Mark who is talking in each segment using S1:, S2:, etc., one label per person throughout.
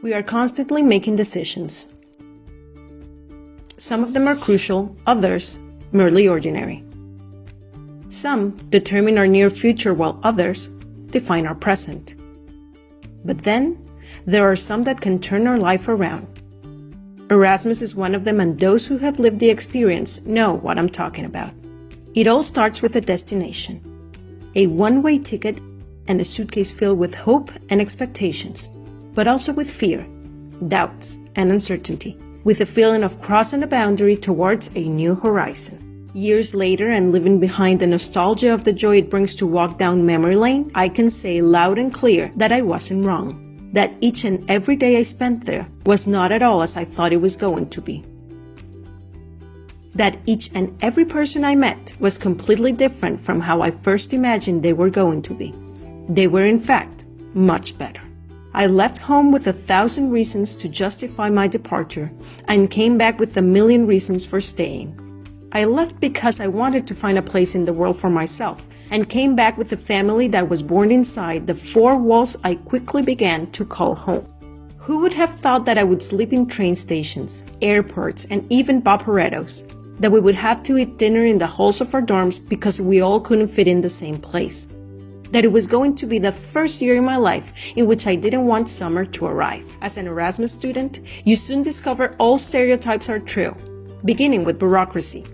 S1: We are constantly making decisions. Some of them are crucial, others merely ordinary. Some determine our near future while others define our present. But then, there are some that can turn our life around. Erasmus is one of them, and those who have lived the experience know what I'm talking about. It all starts with a destination, a one-way ticket and a suitcase filled with hope and expectations, but also with fear, doubts, and uncertainty, with a feeling of crossing a boundary towards a new horizon. Years later, and living behind the nostalgia of the joy it brings to walk down memory lane, I can say loud and clear that I wasn't wrong, that each and every day I spent there was not at all as I thought it was going to be. That each and every person I met was completely different from how I first imagined they were going to be. They were, in fact, much better. I left home with 1,000 reasons to justify my departure and came back with 1,000,000 reasons for staying. I left because I wanted to find a place in the world for myself and came back with a family that was born inside the 4 walls I quickly began to call home. Who would have thought that I would sleep in train stations, airports, and even vaporettos, that we would have to eat dinner in the halls of our dorms because we all couldn't fit in the same place, that it was going to be the first year in my life in which I didn't want summer to arrive. As an Erasmus student, you soon discover all stereotypes are true, beginning with bureaucracy.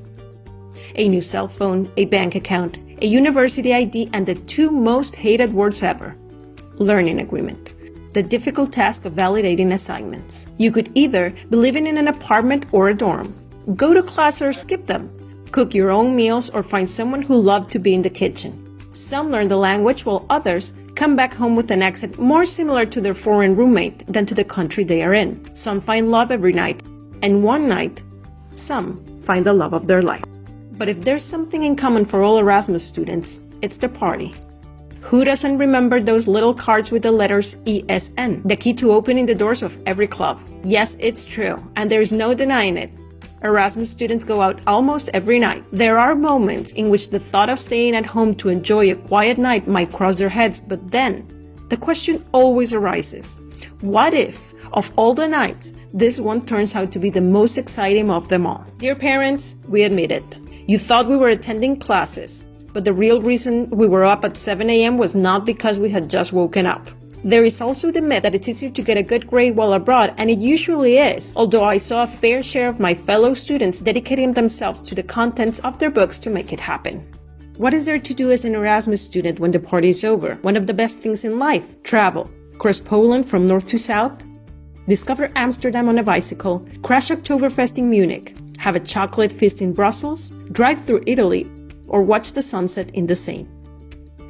S1: A new cell phone, a bank account, a university ID, and the 2 most hated words ever, learning agreement. The difficult task of validating assignments. You could either be living in an apartment or a dorm, go to class or skip them, cook your own meals or find someone who loved to be in the kitchen. Some learn the language while others come back home with an accent more similar to their foreign roommate than to the country they are in. Some find love every night, and one night, some find the love of their life. But if there's something in common for all Erasmus students, it's the party. Who doesn't remember those little cards with the letters ESN, the key to opening the doors of every club? Yes, it's true, and there's no denying it. Erasmus students go out almost every night. There are moments in which the thought of staying at home to enjoy a quiet night might cross their heads, but then the question always arises. What if, of all the nights, this one turns out to be the most exciting of them all? Dear parents, we admit it. You thought we were attending classes, but the real reason we were up at 7 a.m. was not because we had just woken up. There is also the myth that it's easier to get a good grade while abroad, and it usually is, although I saw a fair share of my fellow students dedicating themselves to the contents of their books to make it happen. What is there to do as an Erasmus student when the party is over? One of the best things in life: travel. Cross Poland from north to south, discover Amsterdam on a bicycle, crash Oktoberfest in Munich, have a chocolate feast in Brussels, drive through Italy, or watch the sunset in the Seine.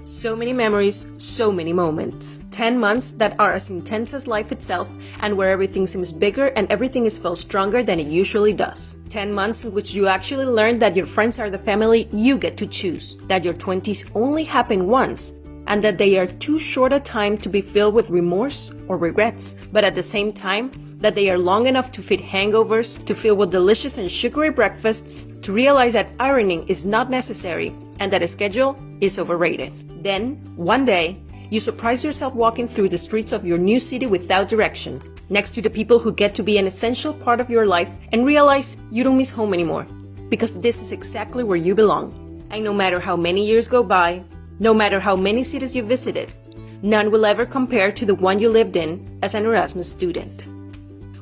S1: So many memories, so many moments. 10 months that are as intense as life itself, and where everything seems bigger and everything is felt stronger than it usually does. 10 months in which you actually learn that your friends are the family you get to choose, that your 20s only happen once, and that they are too short a time to be filled with remorse or regrets, but at the same time, that they are long enough to fit hangovers, to fill with delicious and sugary breakfasts, to realize that ironing is not necessary and that a schedule is overrated. Then, one day, you surprise yourself walking through the streets of your new city without direction, next to the people who get to be an essential part of your life, and realize you don't miss home anymore, because this is exactly where you belong. And no matter how many years go by, no matter how many cities you visited, none will ever compare to the one you lived in as an Erasmus student.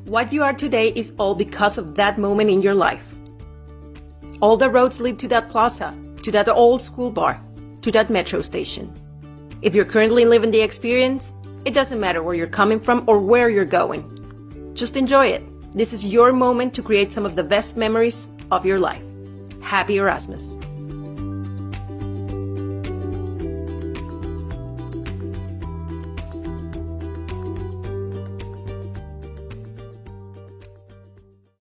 S1: What you are today is all because of that moment in your life. All the roads lead to that plaza, to that old school bar, to that metro station. If you're currently living the experience, it doesn't matter where you're coming from or where you're going. Just enjoy it. This is your moment to create some of the best memories of your life. Happy Erasmus!